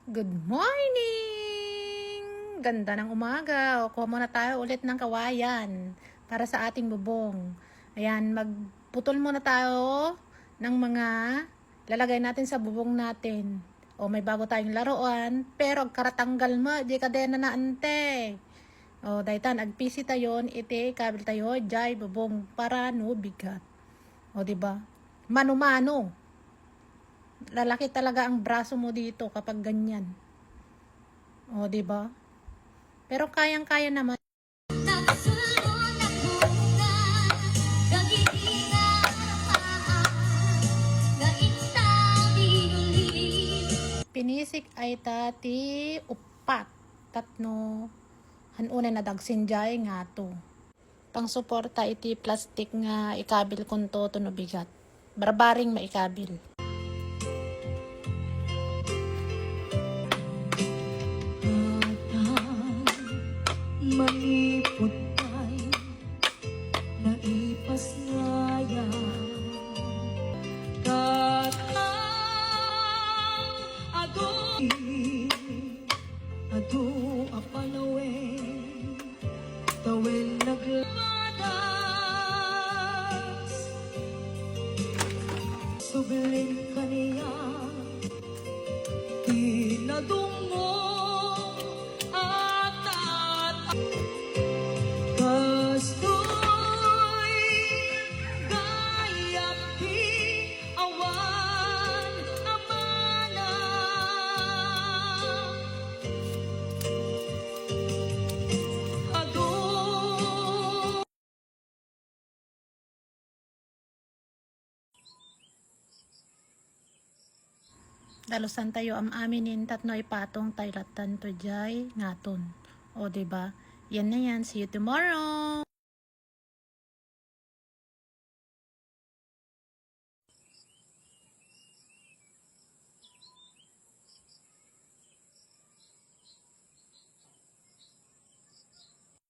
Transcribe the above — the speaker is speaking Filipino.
Good morning! Ganda ng umaga. O, kuha muna tayo ulit ng kawayan para sa ating bubong. Ayan, magputol muna tayo ng mga lalagay natin sa bubong natin. O, may bago tayong laruan, pero karatanggal mo, di ka din na naante. O, daytan, agpisi tayo, iti, kabil tayo, jay, bubong, para no bigat. O, diba? Mano-mano. Lalaki talaga ang braso mo dito kapag ganyan. O, di ba? Pero kayang-kaya naman. Pinisik ay tati upat. Tatno hanunan na dagsinjay nga to. Pang suporta iti plastic nga ikabil kunto to no bigat. Barbaring maikabil. Malipot ay naipas ngaya katang ado apanawe tawel naglamadas subiling kaniya tinadungo kastoy gayapi awan amana ado Dalusan tayo am aminin tatno ipatong taylatan to jay ngaton. O, diba? Yan na yan. See you tomorrow!